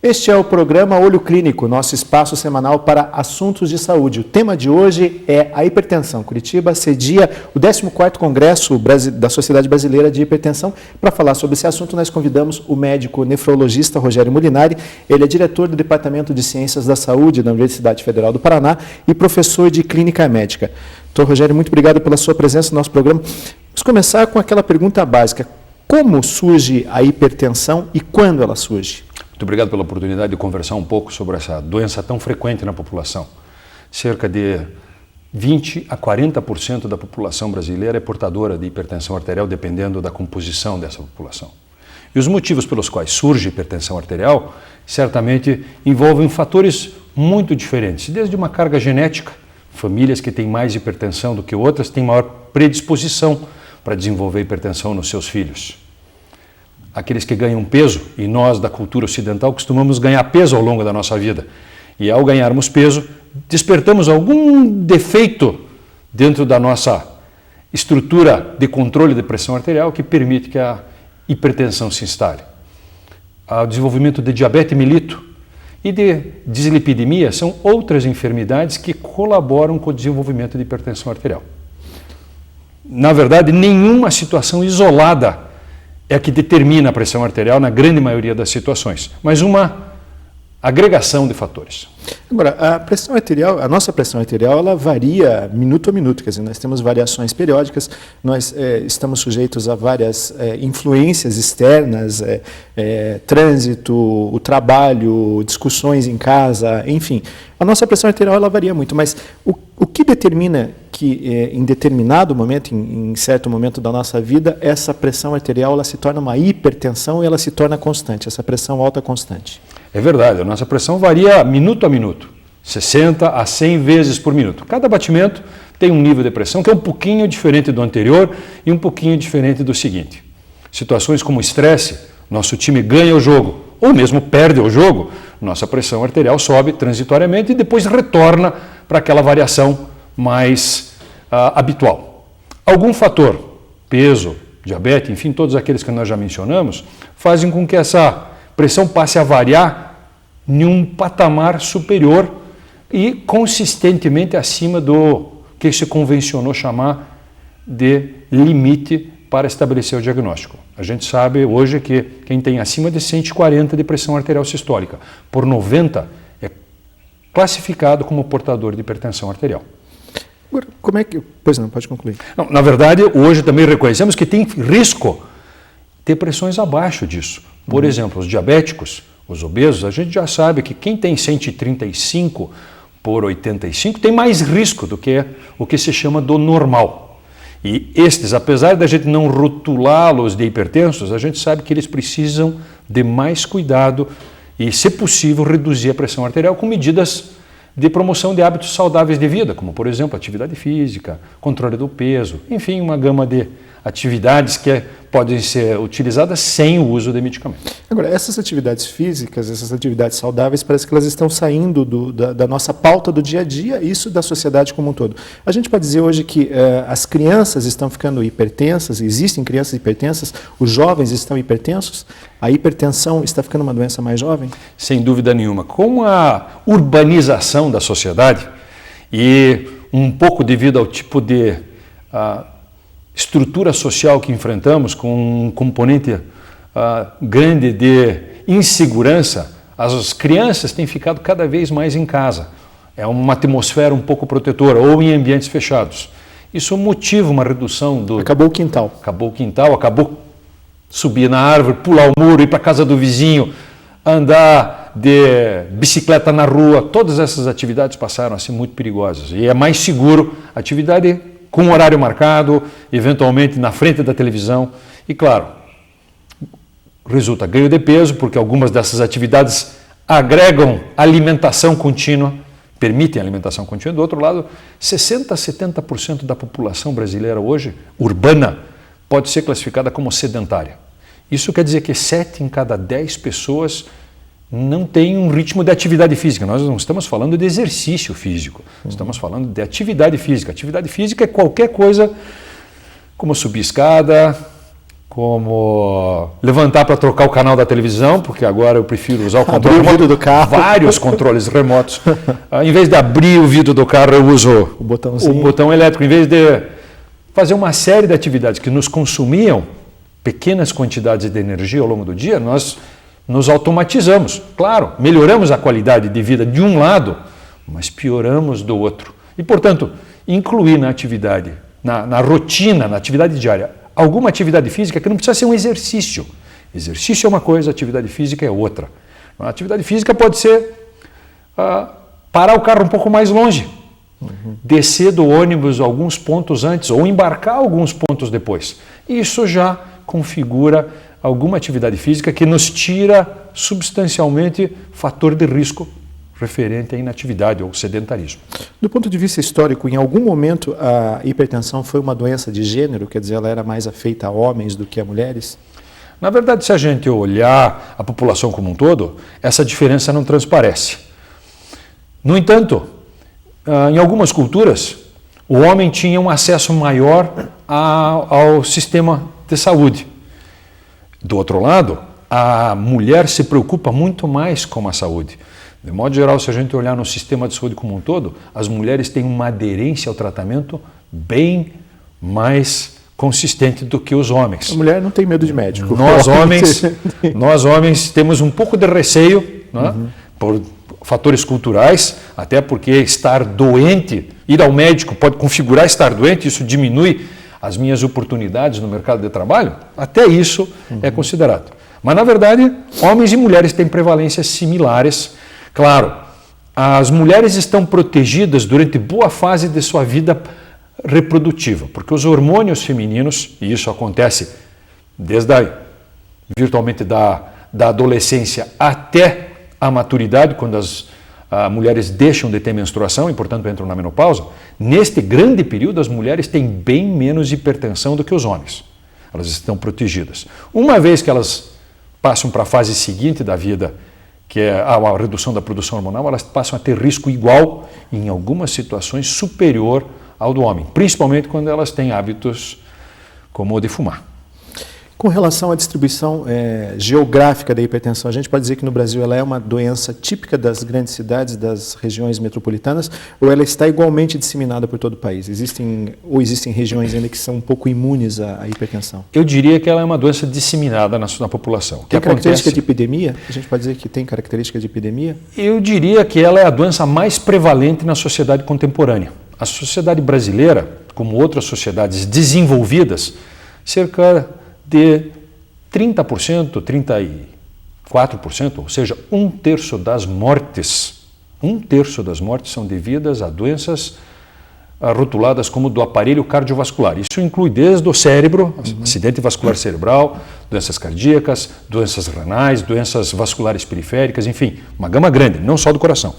Este é o programa Olho Clínico, nosso espaço semanal para assuntos de saúde. O tema de hoje é a hipertensão. Curitiba cedia o 14º Congresso da Sociedade Brasileira de Hipertensão. Para falar sobre esse assunto, nós convidamos o médico nefrologista Rogério Molinari. Ele é diretor do Departamento de Ciências da Saúde da Universidade Federal do Paraná e professor de Clínica Médica. Doutor Rogério, muito obrigado pela sua presença no nosso programa. Vamos começar com aquela pergunta básica. Como surge a hipertensão e quando ela surge? Muito obrigado pela oportunidade de conversar um pouco sobre essa doença tão frequente na população. Cerca de 20 a 40% da população brasileira é portadora de hipertensão arterial, dependendo da composição dessa população. E os motivos pelos quais surge hipertensão arterial certamente envolvem fatores muito diferentes, desde uma carga genética, famílias que têm mais hipertensão do que outras têm maior predisposição para desenvolver hipertensão nos seus filhos. Aqueles que ganham peso, e nós da cultura ocidental costumamos ganhar peso ao longo da nossa vida. E ao ganharmos peso, despertamos algum defeito dentro da nossa estrutura de controle de pressão arterial que permite que a hipertensão se instale. O desenvolvimento de diabetes mellitus e de dislipidemia são outras enfermidades que colaboram com o desenvolvimento de hipertensão arterial. Na verdade, nenhuma situação isolada é a que determina a pressão arterial na grande maioria das situações, mas uma agregação de fatores. Agora, a nossa pressão arterial, ela varia minuto a minuto, quer dizer, nós temos variações periódicas, nós estamos sujeitos a várias influências externas, trânsito, o trabalho, discussões em casa, enfim. A nossa pressão arterial, ela varia muito, mas o que determina que em determinado momento, em certo momento da nossa vida, essa pressão arterial ela se torna uma hipertensão e ela se torna constante, essa pressão alta constante? É verdade, a nossa pressão varia minuto a minuto, 60 a 100 vezes por minuto. Cada batimento tem um nível de pressão que é um pouquinho diferente do anterior e um pouquinho diferente do seguinte. Situações como estresse, nosso time ganha o jogo ou mesmo perde o jogo, nossa pressão arterial sobe transitoriamente e depois retorna para aquela variação mais habitual. Algum fator, peso, diabetes, enfim, todos aqueles que nós já mencionamos, fazem com que essa pressão passe a variar em um patamar superior e consistentemente acima do que se convencionou chamar de limite para estabelecer o diagnóstico. A gente sabe hoje que quem tem acima de 140 de pressão arterial sistólica por 90 é classificado como portador de hipertensão arterial. Agora, como é que... Pois não, pode concluir. Não, na verdade, hoje também reconhecemos que tem risco ter pressões abaixo disso. Por exemplo, os diabéticos, os obesos, a gente já sabe que quem tem 135 por 85 tem mais risco do que o que se chama do normal. E estes, apesar da gente não rotulá-los de hipertensos, a gente sabe que eles precisam de mais cuidado e, se possível, reduzir a pressão arterial com medidas de promoção de hábitos saudáveis de vida, como, por exemplo, atividade física, controle do peso, enfim, uma gama de atividades que podem ser utilizadas sem o uso de medicamentos. Agora, essas atividades físicas, essas atividades saudáveis, parece que elas estão saindo da nossa pauta do dia a dia, isso da sociedade como um todo. A gente pode dizer hoje que as crianças estão ficando hipertensas, existem crianças hipertensas, os jovens estão hipertensos, a hipertensão está ficando uma doença mais jovem? Sem dúvida nenhuma. Com a urbanização da sociedade e um pouco devido ao tipo de estrutura social que enfrentamos, com um componente grande de insegurança, as crianças têm ficado cada vez mais em casa. É uma atmosfera um pouco protetora, ou em ambientes fechados. Isso motiva uma redução do... Acabou o quintal. Acabou o quintal, acabou subir na árvore, pular o muro, ir para a casa do vizinho, andar de bicicleta na rua. Todas essas atividades passaram a ser muito perigosas. E é mais seguro atividade com horário marcado, eventualmente na frente da televisão. E, claro, resulta ganho de peso, porque algumas dessas atividades agregam alimentação contínua, permitem alimentação contínua. Do outro lado, 60% a 70% da população brasileira hoje, urbana, pode ser classificada como sedentária. Isso quer dizer que 7 em cada 10 pessoas não tem um ritmo de atividade física. Nós não estamos falando de exercício físico, estamos falando de atividade física. Atividade física é qualquer coisa como subir escada, como levantar para trocar o canal da televisão, porque agora eu prefiro usar o controle remoto. Abrir o vidro do carro. Vários controles remotos. Em vez de abrir o vidro do carro, eu uso o botão elétrico. Em vez de fazer uma série de atividades que nos consumiam pequenas quantidades de energia ao longo do dia, nós nos automatizamos. Claro, melhoramos a qualidade de vida de um lado, mas pioramos do outro. E, portanto, incluir na atividade, na rotina, na atividade diária, alguma atividade física que não precisa ser um exercício. Exercício é uma coisa, atividade física é outra. A atividade física pode ser parar o carro um pouco mais longe, descer do ônibus alguns pontos antes ou embarcar alguns pontos depois. Isso já configura alguma atividade física que nos tira substancialmente fator de risco referente à inatividade ou sedentarismo. Do ponto de vista histórico, em algum momento a hipertensão foi uma doença de gênero, quer dizer, ela era mais afeita a homens do que a mulheres? Na verdade, se a gente olhar a população como um todo, essa diferença não transparece. No entanto, em algumas culturas, o homem tinha um acesso maior ao sistema de saúde. Do outro lado, a mulher se preocupa muito mais com a saúde. De modo geral, se a gente olhar no sistema de saúde como um todo, as mulheres têm uma aderência ao tratamento bem mais consistente do que os homens. A mulher não tem medo de médico. Nós homens temos um pouco de receio, né, por fatores culturais, até porque estar doente, ir ao médico pode configurar estar doente, isso diminui as minhas oportunidades no mercado de trabalho, até isso é considerado. Mas, na verdade, homens e mulheres têm prevalências similares. Claro, as mulheres estão protegidas durante boa fase de sua vida reprodutiva, porque os hormônios femininos, e isso acontece desde virtualmente da adolescência até a maturidade, quando as mulheres deixam de ter menstruação e, portanto, entram na menopausa, neste grande período as mulheres têm bem menos hipertensão do que os homens. Elas estão protegidas. Uma vez que elas passam para a fase seguinte da vida, que é a redução da produção hormonal, elas passam a ter risco igual, em algumas situações superior ao do homem, principalmente quando elas têm hábitos como o de fumar. Com relação à distribuição geográfica da hipertensão, a gente pode dizer que no Brasil ela é uma doença típica das grandes cidades, das regiões metropolitanas, ou ela está igualmente disseminada por todo o país? Existem regiões ainda que são um pouco imunes à hipertensão? Eu diria que ela é uma doença disseminada na população. Tem característica de epidemia? A gente pode dizer que tem característica de epidemia? Eu diria que ela é a doença mais prevalente na sociedade contemporânea. A sociedade brasileira, como outras sociedades desenvolvidas, cerca de 30%, 34%, ou seja, um terço das mortes são devidas a doenças rotuladas como do aparelho cardiovascular. Isso inclui desde o cérebro, acidente vascular cerebral, doenças cardíacas, doenças renais, doenças vasculares periféricas, enfim, uma gama grande, não só do coração.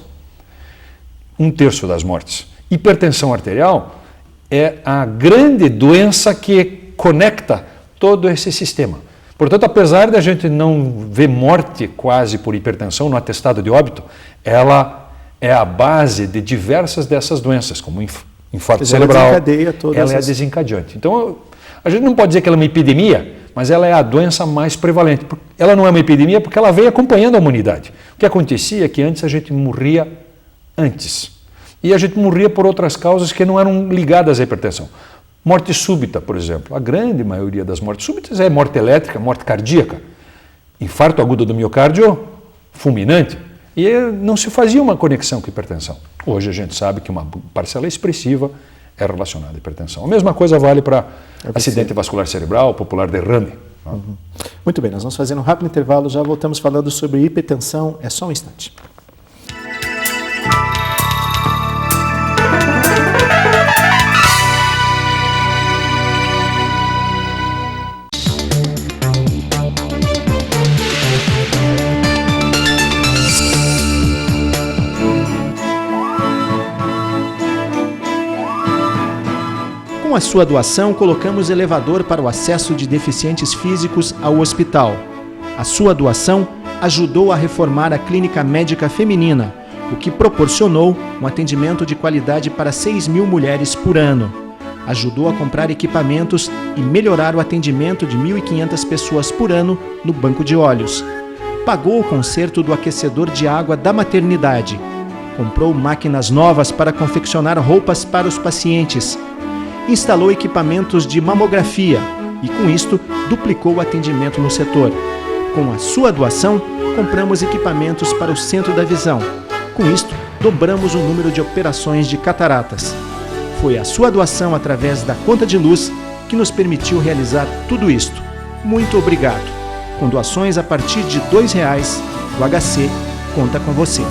Um terço das mortes. Hipertensão arterial é a grande doença que conecta todo esse sistema. Portanto, apesar de a gente não ver morte quase por hipertensão no atestado de óbito, ela é a base de diversas dessas doenças, como infarto cerebral. Ela é desencadeante. Então, a gente não pode dizer que ela é uma epidemia, mas ela é a doença mais prevalente. Ela não é uma epidemia porque ela vem acompanhando a humanidade. O que acontecia é que antes a gente morria antes. E a gente morria por outras causas que não eram ligadas à hipertensão. Morte súbita, por exemplo. A grande maioria das mortes súbitas é morte elétrica, morte cardíaca. Infarto agudo do miocárdio, fulminante. E não se fazia uma conexão com a hipertensão. Hoje a gente sabe que uma parcela expressiva é relacionada à hipertensão. A mesma coisa vale para acidente vascular cerebral, popular derrame. Muito bem, nós vamos fazer um rápido intervalo, já voltamos falando sobre hipertensão. É só um instante. Com a sua doação, colocamos elevador para o acesso de deficientes físicos ao hospital. A sua doação ajudou a reformar a clínica médica feminina, o que proporcionou um atendimento de qualidade para 6.000 mulheres por ano. ajudou a comprar equipamentos e melhorar o atendimento de 1.500 pessoas por ano no banco de olhos. Pagou o conserto do aquecedor de água da maternidade. Comprou máquinas novas para confeccionar roupas para os pacientes. Instalou equipamentos de mamografia e, com isto, duplicou o atendimento no setor. Com a sua doação, compramos equipamentos para o Centro da Visão. Com isto, dobramos o número de operações de cataratas. Foi a sua doação através da conta de luz que nos permitiu realizar tudo isto. Muito obrigado. Com doações a partir de R$ 2,00, o HC conta com você.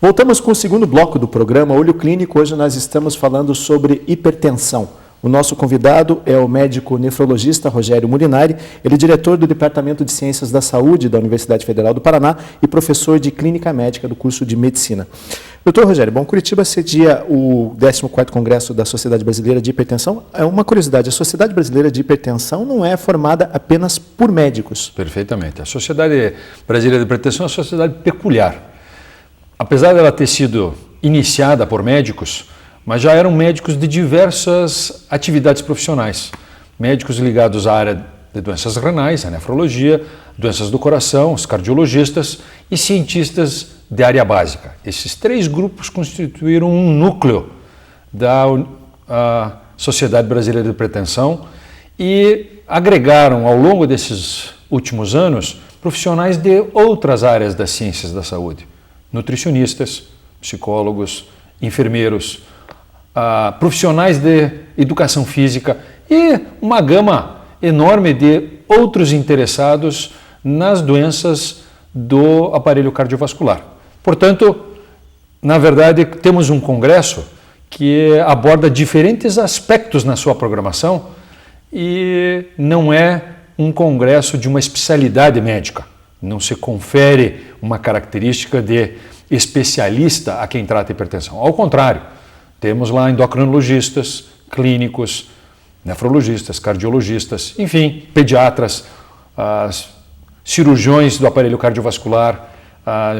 Voltamos com o segundo bloco do programa Olho Clínico. Hoje nós estamos falando sobre hipertensão. O nosso convidado é o médico nefrologista Rogério Molinari. Ele é diretor do Departamento de Ciências da Saúde da Universidade Federal do Paraná e professor de Clínica Médica do curso de Medicina. Doutor Rogério, Curitiba cedia o 14º Congresso da Sociedade Brasileira de Hipertensão. É uma curiosidade, a Sociedade Brasileira de Hipertensão não é formada apenas por médicos. Perfeitamente. A Sociedade Brasileira de Hipertensão é uma sociedade peculiar. Apesar dela ter sido iniciada por médicos, mas já eram médicos de diversas atividades profissionais. Médicos ligados à área de doenças renais, a nefrologia, doenças do coração, os cardiologistas e cientistas de área básica. Esses três grupos constituíram um núcleo da Sociedade Brasileira de Hipertensão e agregaram ao longo desses últimos anos profissionais de outras áreas das ciências da saúde. Nutricionistas, psicólogos, enfermeiros, profissionais de educação física e uma gama enorme de outros interessados nas doenças do aparelho cardiovascular. Portanto, na verdade, temos um congresso que aborda diferentes aspectos na sua programação e não é um congresso de uma especialidade médica. Não se confere uma característica de especialista a quem trata hipertensão. Ao contrário, temos lá endocrinologistas, clínicos, nefrologistas, cardiologistas, enfim, pediatras, cirurgiões do aparelho cardiovascular,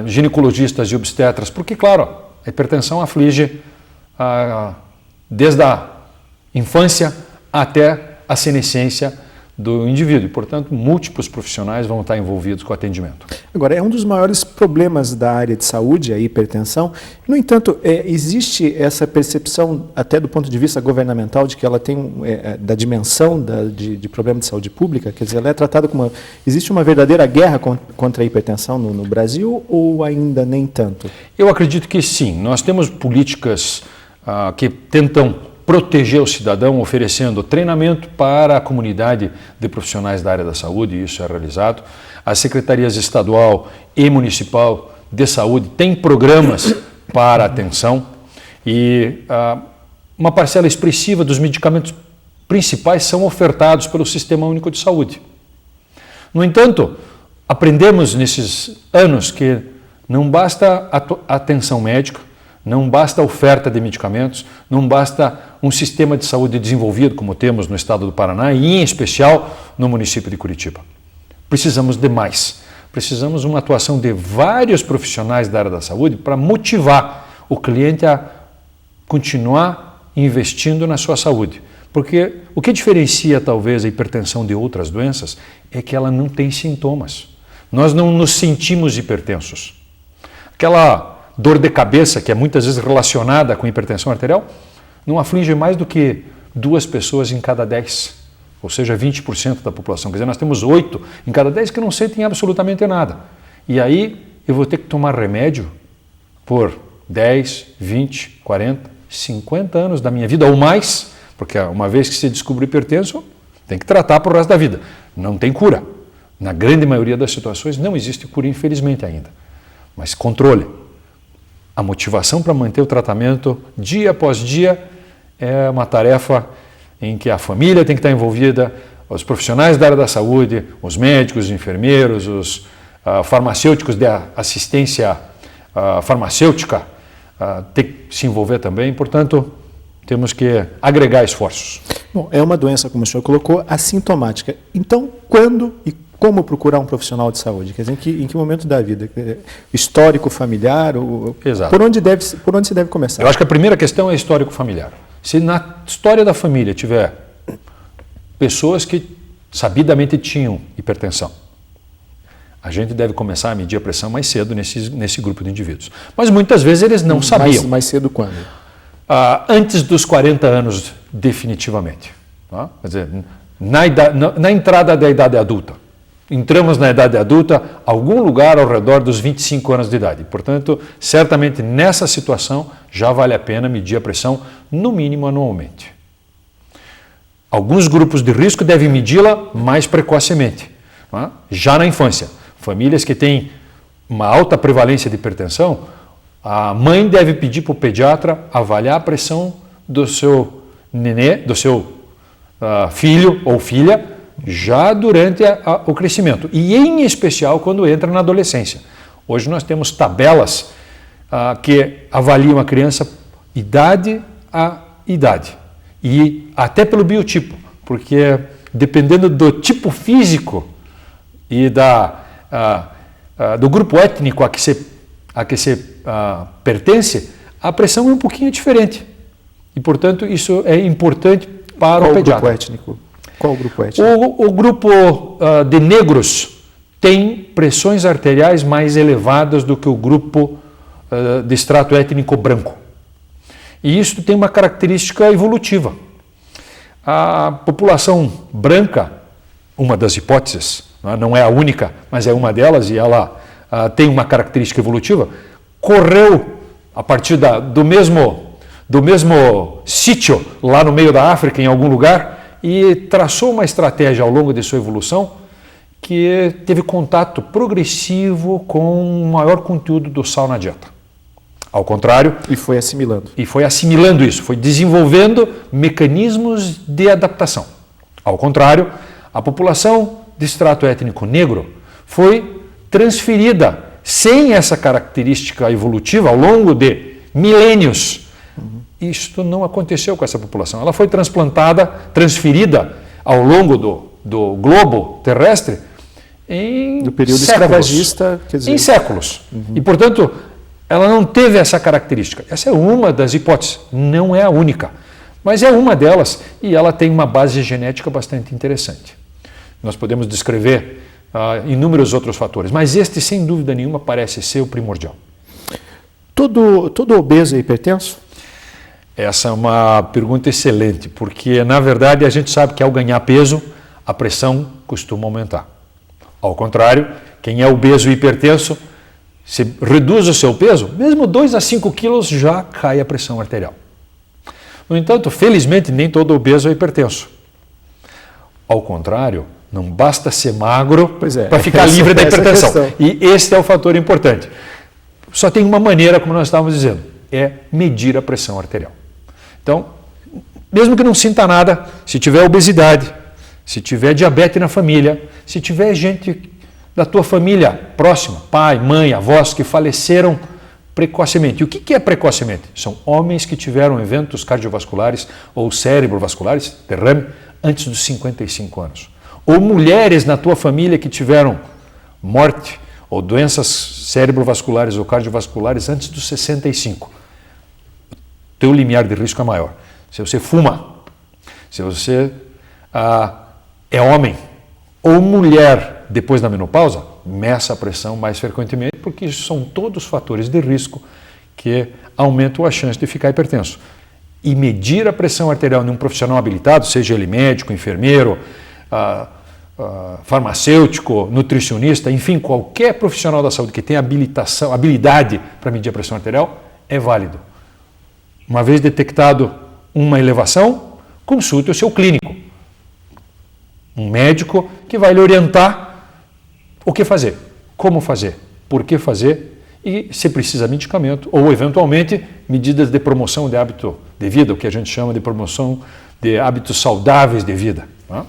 ginecologistas e obstetras, porque, claro, a hipertensão aflige desde a infância até a senescência do indivíduo e, portanto, múltiplos profissionais vão estar envolvidos com o atendimento. Agora, é um dos maiores problemas da área de saúde, a hipertensão. No entanto, existe essa percepção, até do ponto de vista governamental, de que ela tem, da dimensão de problema de saúde pública, quer dizer, ela é tratada como existe uma verdadeira guerra contra a hipertensão no Brasil ou ainda nem tanto? Eu acredito que sim. Nós temos políticas que tentam proteger o cidadão, oferecendo treinamento para a comunidade de profissionais da área da saúde, e isso é realizado. As secretarias estadual e municipal de saúde têm programas para atenção e uma parcela expressiva dos medicamentos principais são ofertados pelo Sistema Único de Saúde. No entanto, aprendemos nesses anos que não basta a atenção médica, não basta a oferta de medicamentos, não basta um sistema de saúde desenvolvido como temos no estado do Paraná e, em especial, no município de Curitiba. Precisamos de mais. Precisamos de uma atuação de vários profissionais da área da saúde para motivar o cliente a continuar investindo na sua saúde. Porque o que diferencia talvez a hipertensão de outras doenças é que ela não tem sintomas. Nós não nos sentimos hipertensos. Aquela dor de cabeça, que é muitas vezes relacionada com hipertensão arterial, não aflige mais do que 2 pessoas em cada 10, ou seja, 20% da população. Quer dizer, nós temos 8 em cada 10 que não sentem absolutamente nada. E aí eu vou ter que tomar remédio por 10, 20, 40, 50 anos da minha vida ou mais, porque uma vez que se descobre hipertenso, tem que tratar para o resto da vida. Não tem cura. Na grande maioria das situações não existe cura, infelizmente ainda. Mas controle. A motivação para manter o tratamento dia após dia é uma tarefa em que a família tem que estar envolvida, os profissionais da área da saúde, os médicos, os enfermeiros, os farmacêuticos de assistência farmacêutica ter que se envolver também. Portanto, temos que agregar esforços. Bom, é uma doença, como o senhor colocou, assintomática. Então, quando e como procurar um profissional de saúde? Quer dizer, em que momento da vida? Histórico familiar? Exato. Por onde se deve começar? Eu acho que a primeira questão é histórico familiar. Se na história da família tiver pessoas que sabidamente tinham hipertensão, a gente deve começar a medir a pressão mais cedo nesse grupo de indivíduos. Mas muitas vezes eles não sabiam. Mais cedo quando? Antes dos 40 anos, definitivamente. Tá? Quer dizer, na entrada da idade adulta. Entramos na idade adulta, algum lugar ao redor dos 25 anos de idade. Portanto, certamente nessa situação já vale a pena medir a pressão, no mínimo anualmente. Alguns grupos de risco devem medi-la mais precocemente, tá? Já na infância. Famílias que têm uma alta prevalência de hipertensão, a mãe deve pedir para o pediatra avaliar a pressão do seu nenê, do seu filho ou filha, já durante o crescimento, e em especial quando entra na adolescência. Hoje nós temos tabelas que avaliam a criança idade a idade, e até pelo biotipo, porque dependendo do tipo físico e do grupo étnico a que se pertence, a pressão é um pouquinho diferente. E, portanto, isso é importante para o pediatra. Grupo étnico? Qual o grupo étnico? O grupo de negros tem pressões arteriais mais elevadas do que o grupo de extrato étnico branco. E isso tem uma característica evolutiva. A população branca, uma das hipóteses, não é a única, mas é uma delas, e ela tem uma característica evolutiva, correu a partir do mesmo sítio lá no meio da África, em algum lugar, e traçou uma estratégia ao longo de sua evolução que teve contato progressivo com um maior conteúdo do sal na dieta. Ao contrário... E foi assimilando. E foi assimilando isso, foi desenvolvendo mecanismos de adaptação. Ao contrário, a população de extrato étnico negro foi transferida sem essa característica evolutiva ao longo de milênios. Isto não aconteceu com essa população. Ela foi transferida ao longo do globo terrestre em do período séculos, escravagista, quer dizer... em séculos. E, portanto, ela não teve essa característica. Essa é uma das hipóteses, não é a única, mas é uma delas, e ela tem uma base genética bastante interessante. Nós podemos descrever inúmeros outros fatores, mas este, sem dúvida nenhuma, parece ser o primordial. Todo obeso é hipertenso? Essa é uma pergunta excelente, porque, na verdade, a gente sabe que ao ganhar peso, a pressão costuma aumentar. Ao contrário, quem é obeso e hipertenso, se reduz o seu peso, mesmo 2 a 5 quilos já cai a pressão arterial. No entanto, felizmente, nem todo obeso é hipertenso. Ao contrário, não basta ser magro para ficar livre da hipertensão. E esse é o fator importante. Só tem uma maneira, como nós estávamos dizendo, é medir a pressão arterial. Então, mesmo que não sinta nada, se tiver obesidade, se tiver diabetes na família, se tiver gente da tua família próxima, pai, mãe, avós, que faleceram precocemente. E o que é precocemente? São homens que tiveram eventos cardiovasculares ou cerebrovasculares, derrame, antes dos 55 anos. Ou mulheres na tua família que tiveram morte ou doenças cerebrovasculares ou cardiovasculares antes dos 65. O teu limiar de risco é maior. Se você fuma, se você é homem ou mulher depois da menopausa, meça a pressão mais frequentemente, porque isso são todos fatores de risco que aumentam a chance de ficar hipertenso. E medir a pressão arterial de um profissional habilitado, seja ele médico, enfermeiro, farmacêutico, nutricionista, enfim, qualquer profissional da saúde que tenha habilidade para medir a pressão arterial, é válido. Uma vez detectado uma elevação, consulte o seu clínico. Um médico que vai lhe orientar o que fazer, como fazer, por que fazer e se precisa de medicamento ou, eventualmente, medidas de promoção de hábito de vida, o que a gente chama de promoção de hábitos saudáveis de vida. Tá?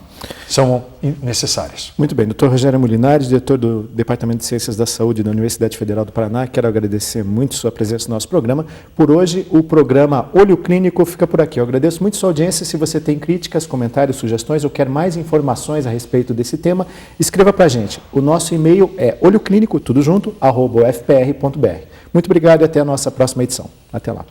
são necessárias. Muito bem, Dr. Rogério Molinari, diretor do Departamento de Ciências da Saúde da Universidade Federal do Paraná, quero agradecer muito sua presença no nosso programa. Por hoje, o programa Olho Clínico fica por aqui. Eu agradeço muito sua audiência. Se você tem críticas, comentários, sugestões ou quer mais informações a respeito desse tema, escreva para a gente. O nosso e-mail é olhoclínico, tudo junto, @ufpr.br. Muito obrigado e até a nossa próxima edição. Até lá.